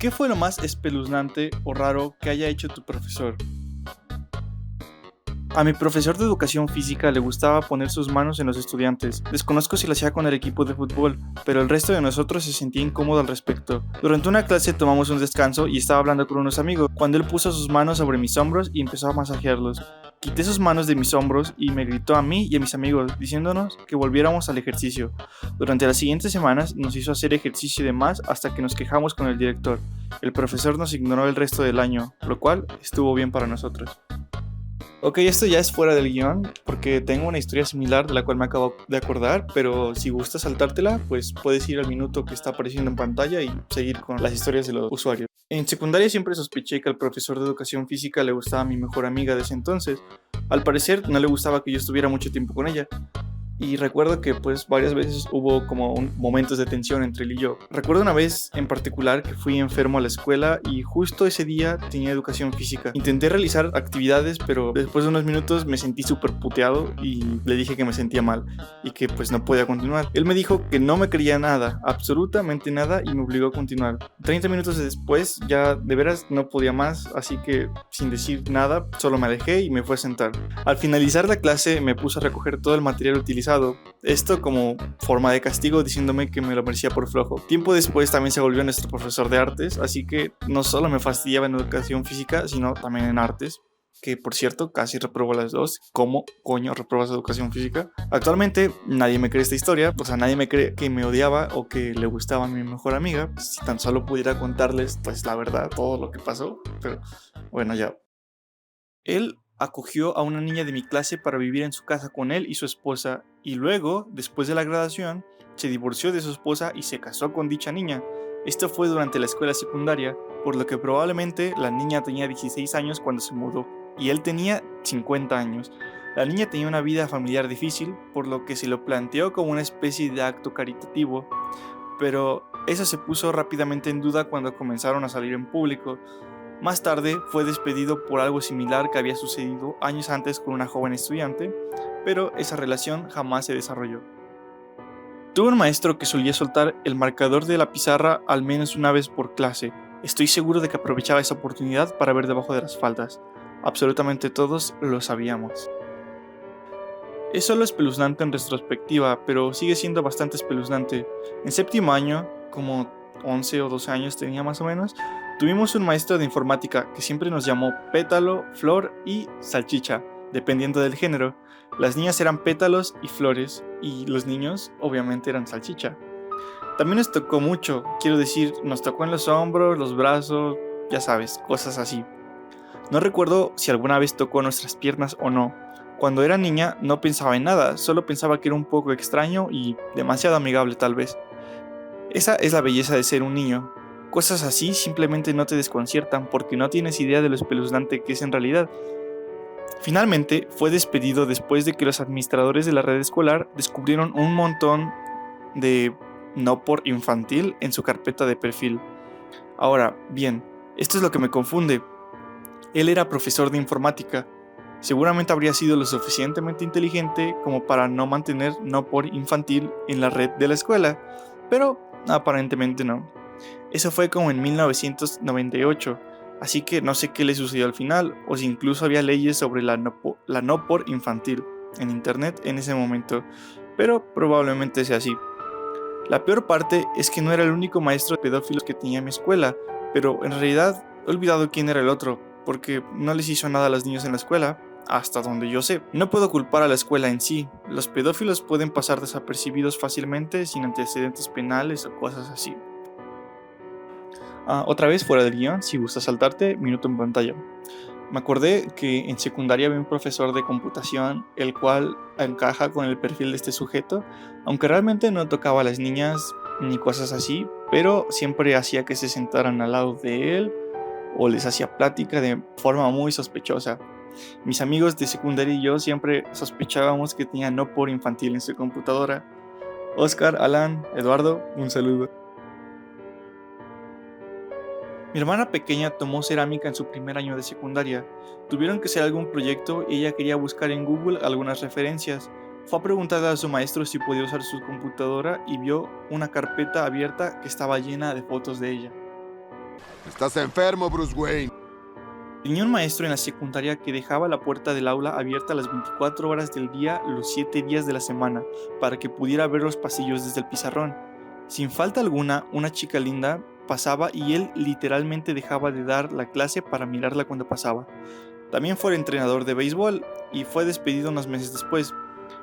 ¿Qué fue lo más espeluznante o raro que haya hecho tu profesor? A mi profesor de educación física le gustaba poner sus manos en los estudiantes. Desconozco si lo hacía con el equipo de fútbol, pero el resto de nosotros se sentía incómodo al respecto. Durante una clase tomamos un descanso y estaba hablando con unos amigos, cuando él puso sus manos sobre mis hombros y empezó a masajearlos. Quité sus manos de mis hombros y me gritó a mí y a mis amigos, diciéndonos que volviéramos al ejercicio. Durante las siguientes semanas nos hizo hacer ejercicio de más hasta que nos quejamos con el director. El profesor nos ignoró el resto del año, lo cual estuvo bien para nosotros. Ok, esto ya es fuera del guión, porque tengo una historia similar de la cual me acabo de acordar, pero si gustas saltártela, pues puedes ir al minuto que está apareciendo en pantalla y seguir con las historias de los usuarios. En secundaria siempre sospeché que al profesor de educación física le gustaba a mi mejor amiga de ese entonces. Al parecer no le gustaba que yo estuviera mucho tiempo con ella. Y recuerdo que pues varias veces hubo como momentos de tensión entre él y yo. Recuerdo una vez en particular que fui enfermo a la escuela y justo ese día tenía educación física. Intenté realizar actividades, pero después de unos minutos me sentí súper puteado y le dije que me sentía mal y que pues no podía continuar. Él me dijo que no me quería nada, absolutamente nada, y me obligó a continuar. 30 minutos después ya de veras no podía más, así que sin decir nada solo me alejé y me fui a sentar. Al finalizar la clase me puse a recoger todo el material utilizado, esto como forma de castigo, diciéndome que me lo merecía por flojo. Tiempo después también se volvió nuestro profesor de artes, así que no solo me fastidiaba en educación física, sino también en artes, que por cierto casi reprobó las dos. ¿Cómo coño reprobas educación física? Actualmente nadie me cree esta historia, o sea, nadie me cree que me odiaba o que le gustaba a mi mejor amiga. Si tan solo pudiera contarles pues la verdad, todo lo que pasó, pero bueno, ya. Él acogió a una niña de mi clase para vivir en su casa con él y su esposa, y luego, después de la graduación, se divorció de su esposa y se casó con dicha niña. Esto fue durante la escuela secundaria, por lo que probablemente la niña tenía 16 años cuando se mudó, y él tenía 50 años. La niña tenía una vida familiar difícil, por lo que se lo planteó como una especie de acto caritativo, pero eso se puso rápidamente en duda cuando comenzaron a salir en público. Más tarde fue despedido por algo similar que había sucedido años antes con una joven estudiante, pero esa relación jamás se desarrolló. Tuve un maestro que solía soltar el marcador de la pizarra al menos una vez por clase. Estoy seguro de que aprovechaba esa oportunidad para ver debajo de las faldas. Absolutamente todos lo sabíamos. Es solo espeluznante en retrospectiva, pero sigue siendo bastante espeluznante. En séptimo año, como 11 o 12 años tenía más o menos, tuvimos un maestro de informática que siempre nos llamó pétalo, flor y salchicha, dependiendo del género. Las niñas eran pétalos y flores, y los niños obviamente eran salchicha. También nos tocó mucho, quiero decir, nos tocó en los hombros, los brazos, ya sabes, cosas así. No recuerdo si alguna vez tocó nuestras piernas o no. Cuando era niña no pensaba en nada, solo pensaba que era un poco extraño y demasiado amigable tal vez. Esa es la belleza de ser un niño. Cosas así simplemente no te desconciertan porque no tienes idea de lo espeluznante que es en realidad. Finalmente fue despedido después de que los administradores de la red escolar descubrieron un montón de no por infantil en su carpeta de perfil. Ahora, bien, esto es lo que me confunde. Él era profesor de informática. Seguramente habría sido lo suficientemente inteligente como para no mantener no por infantil en la red de la escuela, pero aparentemente no. Eso fue como en 1998, así que no sé qué le sucedió al final, o si incluso había leyes sobre la no por infantil en internet en ese momento, pero probablemente sea así. La peor parte es que no era el único maestro de pedófilos que tenía mi escuela, pero en realidad he olvidado quién era el otro, porque no les hizo nada a los niños en la escuela, hasta donde yo sé. No puedo culpar a la escuela en sí, los pedófilos pueden pasar desapercibidos fácilmente sin antecedentes penales o cosas así. Otra vez fuera del guión, si gusta saltarte, minuto en pantalla. Me acordé que en secundaria había un profesor de computación, el cual encaja con el perfil de este sujeto, aunque realmente no tocaba a las niñas ni cosas así, pero siempre hacía que se sentaran al lado de él o les hacía plática de forma muy sospechosa. Mis amigos de secundaria y yo siempre sospechábamos que tenía no por infantil en su computadora. Oscar, Alan, Eduardo, un saludo. Mi hermana pequeña tomó cerámica en su primer año de secundaria. Tuvieron que hacer algún proyecto y ella quería buscar en Google algunas referencias. Fue a preguntarle a su maestro si podía usar su computadora y vio una carpeta abierta que estaba llena de fotos de ella. Estás enfermo, Bruce Wayne. Tenía un maestro en la secundaria que dejaba la puerta del aula abierta las 24 horas del día, los 7 días de la semana, para que pudiera ver los pasillos desde el pizarrón. Sin falta alguna, una chica linda pasaba y él literalmente dejaba de dar la clase para mirarla cuando pasaba. También fue entrenador de béisbol y fue despedido unos meses después.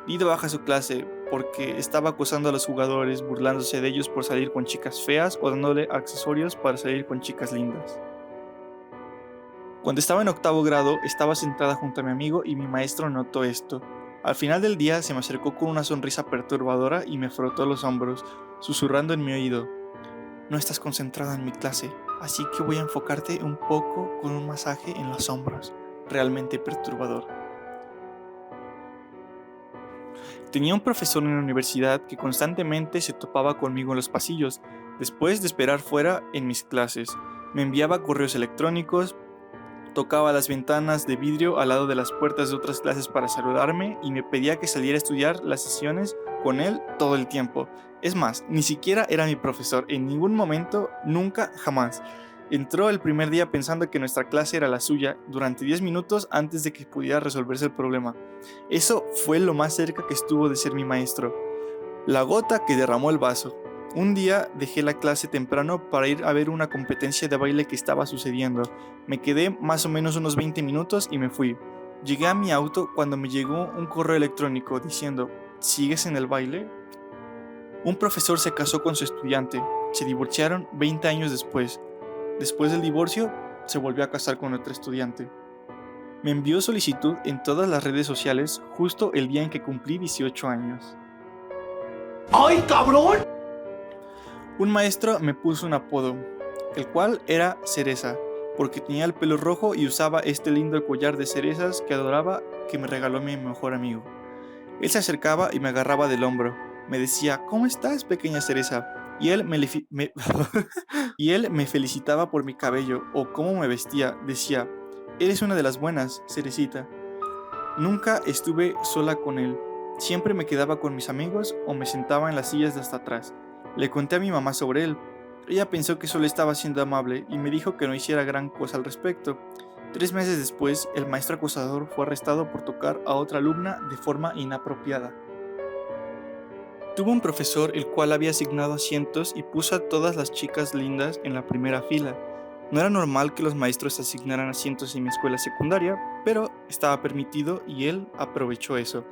Di de baja su clase porque estaba acosando a los jugadores, burlándose de ellos por salir con chicas feas o dándole accesorios para salir con chicas lindas. Cuando estaba en octavo grado, estaba sentada junto a mi amigo y mi maestro notó esto. Al final del día se me acercó con una sonrisa perturbadora y me frotó los hombros, susurrando en mi oído: "No estás concentrada en mi clase, así que voy a enfocarte un poco con un masaje en los hombros". Realmente perturbador. Tenía un profesor en la universidad que constantemente se topaba conmigo en los pasillos, después de esperar fuera en mis clases. Me enviaba correos electrónicos, tocaba las ventanas de vidrio al lado de las puertas de otras clases para saludarme y me pedía que saliera a estudiar las sesiones con él todo el tiempo. Es más, ni siquiera era mi profesor, en ningún momento, nunca, jamás. Entró el primer día pensando que nuestra clase era la suya durante 10 minutos antes de que pudiera resolverse el problema. Eso fue lo más cerca que estuvo de ser mi maestro. La gota que derramó el vaso. Un día dejé la clase temprano para ir a ver una competencia de baile que estaba sucediendo. Me quedé más o menos unos 20 minutos y me fui. Llegué a mi auto cuando me llegó un correo electrónico diciendo: ¿sigues en el baile? Un profesor se casó con su estudiante. Se divorciaron 20 años después. Después del divorcio, se volvió a casar con otro estudiante. Me envió solicitud en todas las redes sociales justo el día en que cumplí 18 años. ¡Ay, cabrón! Un maestro me puso un apodo, el cual era Cereza, porque tenía el pelo rojo y usaba este lindo collar de cerezas que adoraba, que me regaló mi mejor amigo. Él se acercaba y me agarraba del hombro. Me decía: ¿cómo estás, pequeña cereza? Y él me felicitaba por mi cabello o cómo me vestía. Decía: eres una de las buenas, cerecita. Nunca estuve sola con él. Siempre me quedaba con mis amigos o me sentaba en las sillas de hasta atrás. Le conté a mi mamá sobre él. Ella pensó que solo estaba siendo amable y me dijo que no hiciera gran cosa al respecto. 3 meses después, el maestro acosador fue arrestado por tocar a otra alumna de forma inapropiada. Tuvo un profesor el cual había asignado asientos y puso a todas las chicas lindas en la primera fila. No era normal que los maestros asignaran asientos en mi escuela secundaria, pero estaba permitido y él aprovechó eso.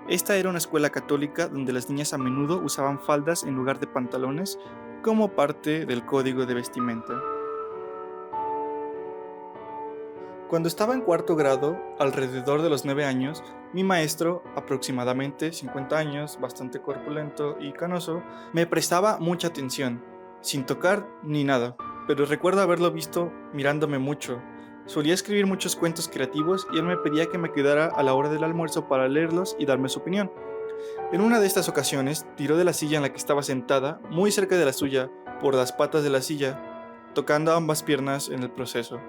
Esta era una escuela católica donde las niñas a menudo usaban faldas en lugar de pantalones como parte del código de vestimenta. Cuando estaba en cuarto grado, alrededor de los 9 años, mi maestro, aproximadamente 50 años, bastante corpulento y canoso, me prestaba mucha atención, sin tocar ni nada, pero recuerdo haberlo visto mirándome mucho. Solía escribir muchos cuentos creativos y él me pedía que me quedara a la hora del almuerzo para leerlos y darme su opinión. En una de estas ocasiones, tiró de la silla en la que estaba sentada, muy cerca de la suya, por las patas de la silla, tocando ambas piernas en el proceso.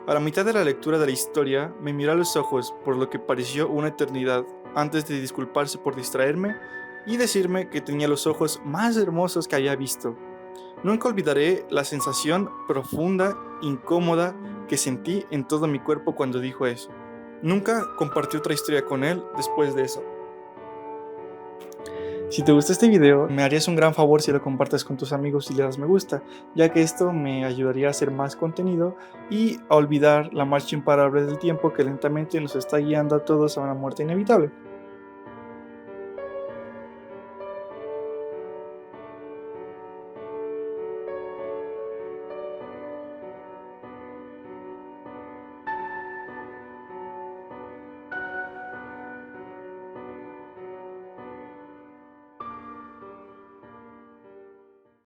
A la mitad de la lectura de la historia, me miró a los ojos por lo que pareció una eternidad, antes de disculparse por distraerme y decirme que tenía los ojos más hermosos que había visto. Nunca olvidaré la sensación profunda, incómoda, que sentí en todo mi cuerpo cuando dijo eso. Nunca compartí otra historia con él después de eso. Si te gustó este video, me harías un gran favor si lo compartes con tus amigos y le das me gusta, ya que esto me ayudaría a hacer más contenido y a olvidar la marcha imparable del tiempo que lentamente nos está guiando a todos a una muerte inevitable.